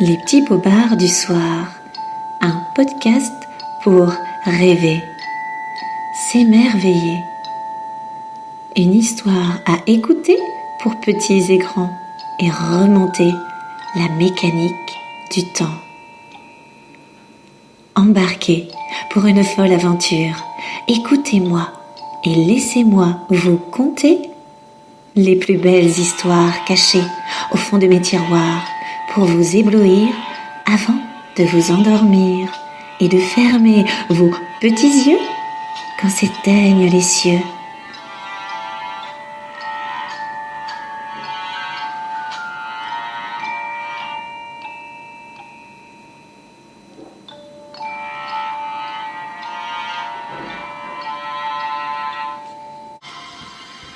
Les petits bobards du soir, un podcast pour rêver, s'émerveiller. Une histoire à écouter pour petits et grands et remonter la mécanique du temps. Embarquez pour une folle aventure. Écoutez-moi et laissez-moi vous conter les plus belles histoires cachées au fond de mes tiroirs pour vous éblouir avant de vous endormir et de fermer vos petits yeux quand s'éteignent les cieux.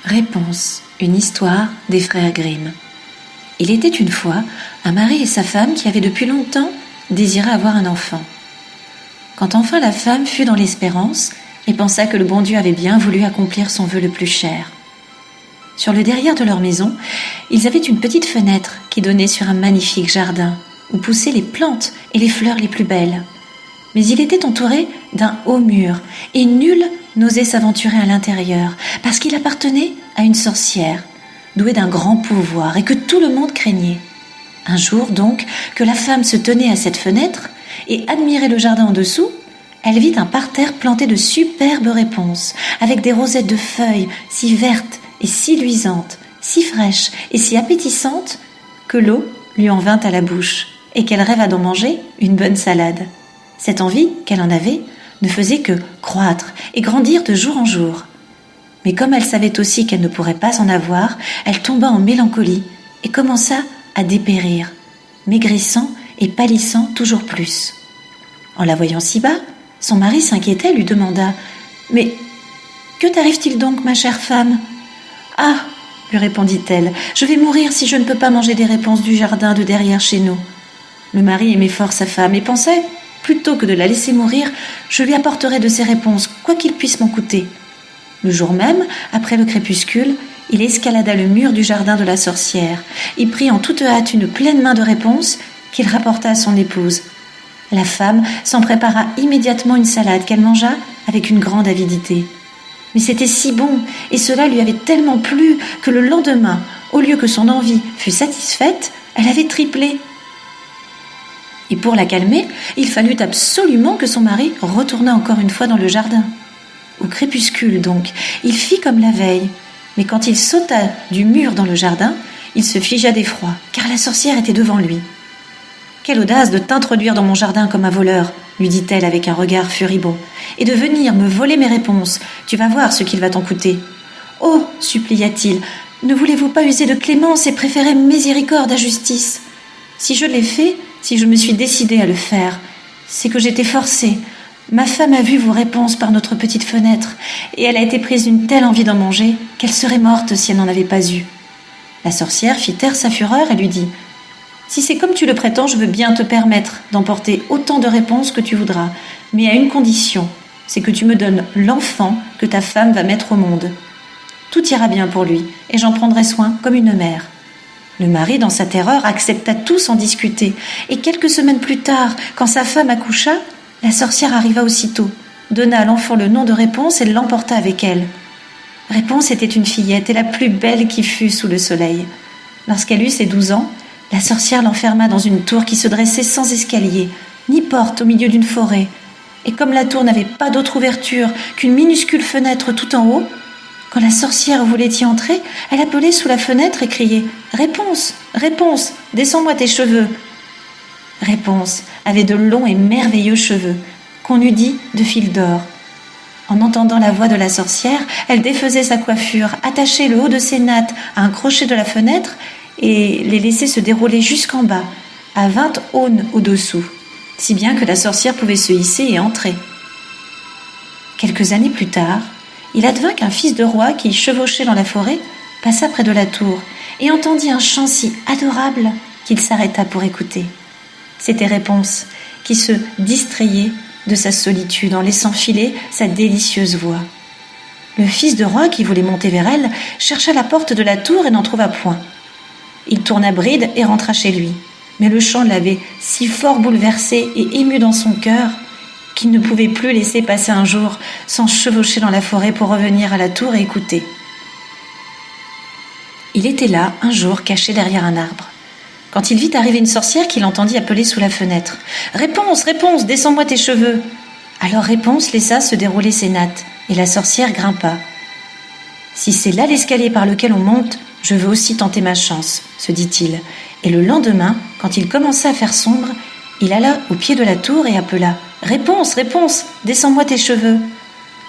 Réponse, une histoire des frères Grimm. Il était une fois un mari et sa femme qui avaient depuis longtemps désiré avoir un enfant. Quand enfin la femme fut dans l'espérance et pensa que le bon Dieu avait bien voulu accomplir son vœu le plus cher. Sur le derrière de leur maison, ils avaient une petite fenêtre qui donnait sur un magnifique jardin où poussaient les plantes et les fleurs les plus belles. Mais il était entouré d'un haut mur et nul n'osait s'aventurer à l'intérieur parce qu'il appartenait à une sorcière douée d'un grand pouvoir et que tout le monde craignait. Un jour donc, que la femme se tenait à cette fenêtre et admirait le jardin en dessous, elle vit un parterre planté de superbes réponses, avec des rosettes de feuilles si vertes et si luisantes, si fraîches et si appétissantes, que l'eau lui en vint à la bouche et qu'elle rêva d'en manger une bonne salade. Cette envie qu'elle en avait ne faisait que croître et grandir de jour en jour. Mais comme elle savait aussi qu'elle ne pourrait pas en avoir, elle tomba en mélancolie et commença à dépérir, maigrissant et pâlissant toujours plus. En la voyant si bas, son mari s'inquiéta et lui demanda « Mais que t'arrive-t-il donc, ma chère femme ?»« Ah !» lui répondit-elle, « je vais mourir si je ne peux pas manger des réponses du jardin de derrière chez nous. » Le mari aimait fort sa femme et pensait « Plutôt que de la laisser mourir, je lui apporterai de ses réponses, quoi qu'il puisse m'en coûter. » Le jour même, après le crépuscule, il escalada le mur du jardin de la sorcière et prit en toute hâte une pleine main de réponses qu'il rapporta à son épouse. La femme s'en prépara immédiatement une salade qu'elle mangea avec une grande avidité. Mais c'était si bon et cela lui avait tellement plu que le lendemain, au lieu que son envie fût satisfaite, elle avait triplé. Et pour la calmer, il fallut absolument que son mari retournât encore une fois dans le jardin. Au crépuscule donc, il fit comme la veille, mais quand il sauta du mur dans le jardin, il se figea d'effroi, car la sorcière était devant lui. « Quelle audace de t'introduire dans mon jardin comme un voleur !» lui dit-elle avec un regard furibond, « et de venir me voler mes réponses, tu vas voir ce qu'il va t'en coûter. »« Oh !» supplia-t-il, « ne voulez-vous pas user de clémence et préférer miséricorde à justice ? Si je l'ai fait, si je me suis décidée à le faire, c'est que j'étais forcée. Ma femme a vu vos réponses par notre petite fenêtre, et elle a été prise d'une telle envie d'en manger qu'elle serait morte si elle n'en avait pas eu. » La sorcière fit taire sa fureur et lui dit « Si c'est comme tu le prétends, je veux bien te permettre d'emporter autant de réponses que tu voudras, mais à une condition, c'est que tu me donnes l'enfant que ta femme va mettre au monde. Tout ira bien pour lui, et j'en prendrai soin comme une mère. » Le mari, dans sa terreur, accepta tout sans discuter, et quelques semaines plus tard, quand sa femme accoucha, la sorcière arriva aussitôt, donna à l'enfant le nom de Réponse et l'emporta avec elle. Réponse était une fillette et la plus belle qui fût sous le soleil. Lorsqu'elle eut ses 12 ans, la sorcière l'enferma dans une tour qui se dressait sans escalier, ni porte au milieu d'une forêt. Et comme la tour n'avait pas d'autre ouverture qu'une minuscule fenêtre tout en haut, quand la sorcière voulait y entrer, elle appelait sous la fenêtre et criait « Réponse, Réponse, descends-moi tes cheveux !» Réponse avait de longs et merveilleux cheveux, qu'on eût dit de fil d'or. En entendant la voix de la sorcière, elle défaisait sa coiffure, attachait le haut de ses nattes à un crochet de la fenêtre et les laissait se dérouler jusqu'en bas, à 20 aunes au-dessous, si bien que la sorcière pouvait se hisser et entrer. Quelques années plus tard, il advint qu'un fils de roi qui chevauchait dans la forêt passa près de la tour et entendit un chant si adorable qu'il s'arrêta pour écouter. C'était Réponse, qui se distrayait de sa solitude en laissant filer sa délicieuse voix. Le fils de roi, qui voulait monter vers elle, chercha la porte de la tour et n'en trouva point. Il tourna bride et rentra chez lui. mais le chant l'avait si fort bouleversé et ému dans son cœur qu'il ne pouvait plus laisser passer un jour sans chevaucher dans la forêt pour revenir à la tour et écouter. Il était là, un jour, caché derrière un arbre, quand il vit arriver une sorcière qu'il entendit appeler sous la fenêtre. « Réponse, Réponse, descends-moi tes cheveux !» Alors Réponse laissa se dérouler ses nattes, et la sorcière grimpa. « Si c'est là l'escalier par lequel on monte, je veux aussi tenter ma chance, » se dit-il. Et le lendemain, quand il commença à faire sombre, il alla au pied de la tour et appela « Réponse, Réponse, descends-moi tes cheveux !»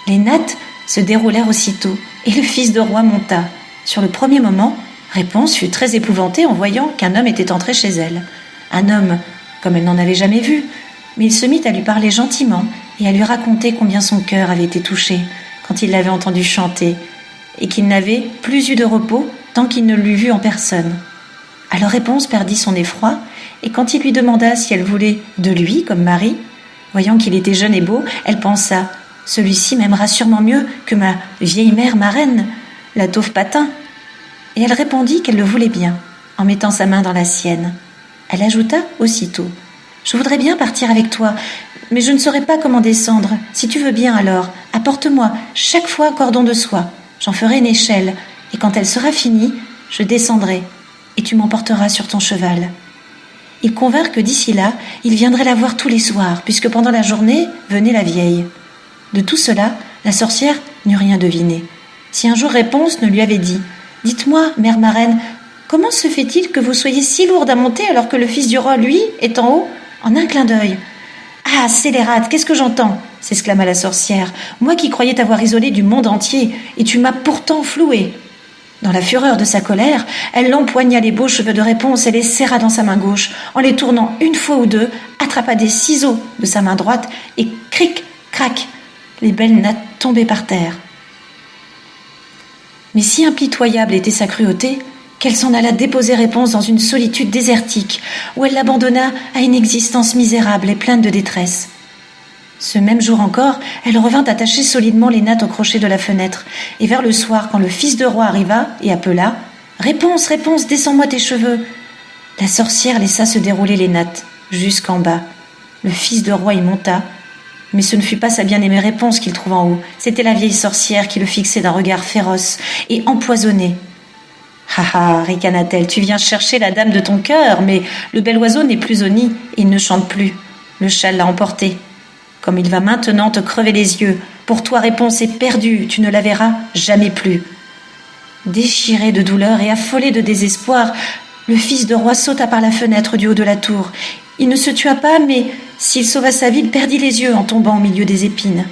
Les nattes se déroulèrent aussitôt, et le fils de roi monta. Sur le premier moment, Réponse fut très épouvantée en voyant qu'un homme était entré chez elle. Un homme comme elle n'en avait jamais vu, mais il se mit à lui parler gentiment et à lui raconter combien son cœur avait été touché quand il l'avait entendu chanter, et qu'il n'avait plus eu de repos tant qu'il ne l'eut vue en personne. Alors Réponse perdit son effroi, et quand il lui demanda si elle voulait de lui comme mari, voyant qu'il était jeune et beau, elle pensa « Celui-ci m'aimera sûrement mieux que ma vieille mère marraine, la taupe patin. » Et elle répondit qu'elle le voulait bien, en mettant sa main dans la sienne. Elle ajouta aussitôt « Je voudrais bien partir avec toi, mais je ne saurais pas comment descendre. Si tu veux bien alors, apporte-moi chaque fois un cordon de soie. J'en ferai une échelle, et quand elle sera finie, je descendrai, et tu m'emporteras sur ton cheval. » Ils convinrent que d'ici là, il viendrait la voir tous les soirs, puisque pendant la journée venait la vieille. De tout cela, la sorcière n'eut rien deviné. Si un jour Réponse ne lui avait dit « Dites-moi, mère marraine, comment se fait-il que vous soyez si lourde à monter alors que le fils du roi, lui, est en haut ?» En un clin d'œil. « Ah, scélérate, qu'est-ce que j'entends ?» s'exclama la sorcière. « Moi qui croyais t'avoir isolée du monde entier, et tu m'as pourtant flouée. » Dans la fureur de sa colère, elle empoigna les beaux cheveux de Réponse et les serra dans sa main gauche. En les tournant une fois ou deux, attrapa des ciseaux de sa main droite et cric, crac, les belles nattes tombaient par terre. Mais si impitoyable était sa cruauté, qu'elle s'en alla déposer Réponse dans une solitude désertique, où elle l'abandonna à une existence misérable et pleine de détresse. Ce même jour encore, elle revint attacher solidement les nattes au crochet de la fenêtre, et vers le soir, quand le fils de roi arriva et appela « Réponse, Réponse, descends-moi tes cheveux !» La sorcière laissa se dérouler les nattes, jusqu'en bas. Le fils de roi y monta, mais ce ne fut pas sa bien-aimée Réponse qu'il trouva en haut, c'était la vieille sorcière qui le fixait d'un regard féroce et empoisonné. « Ah ah, ricana-t-elle, tu viens chercher la dame de ton cœur, mais le bel oiseau n'est plus au nid et il ne chante plus. Le châle l'a emporté. Comme il va maintenant te crever les yeux, pour toi Réponse est perdue, tu ne la verras jamais plus. » Déchiré de douleur et affolé de désespoir, le fils de roi sauta par la fenêtre du haut de la tour. Il ne se tua pas, mais s'il sauva sa vie, il perdit les yeux en tombant au milieu des épines.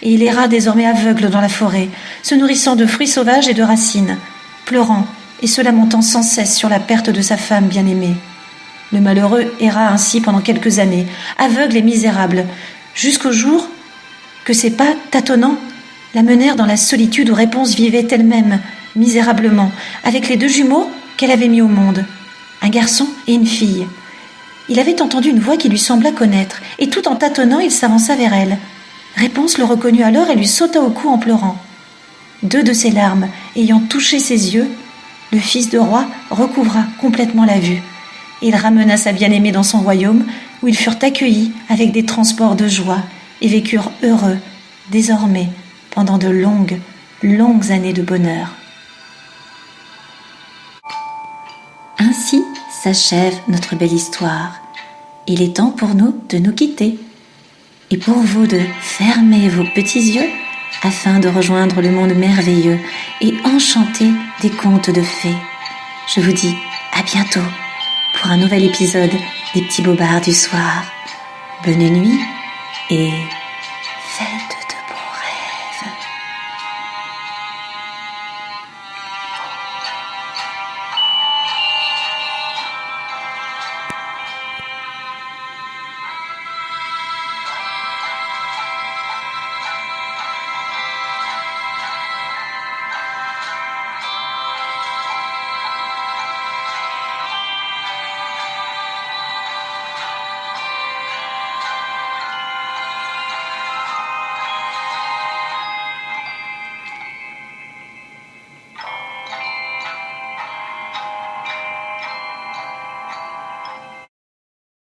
Et il erra désormais aveugle dans la forêt, se nourrissant de fruits sauvages et de racines, pleurant et se lamentant sans cesse sur la perte de sa femme bien-aimée. Le malheureux erra ainsi pendant quelques années, aveugle et misérable, jusqu'au jour que ses pas tâtonnants l'amenèrent dans la solitude où Réponse vivait elle-même, misérablement, avec les 2 jumeaux qu'elle avait mis au monde, un garçon et une fille. Il avait entendu une voix qui lui sembla connaître, et tout en tâtonnant, il s'avança vers elle. Réponse le reconnut alors et lui sauta au cou en pleurant. 2 de ses larmes ayant touché ses yeux, le fils de roi recouvra complètement la vue. Il ramena sa bien-aimée dans son royaume, où ils furent accueillis avec des transports de joie et vécurent heureux, désormais, pendant de longues, longues années de bonheur. Ainsi s'achève notre belle histoire. Il est temps pour nous de nous quitter, et pour vous de fermer vos petits yeux afin de rejoindre le monde merveilleux et enchanté des contes de fées. Je vous dis à bientôt pour un nouvel épisode des petits bobards du soir. Bonne nuit et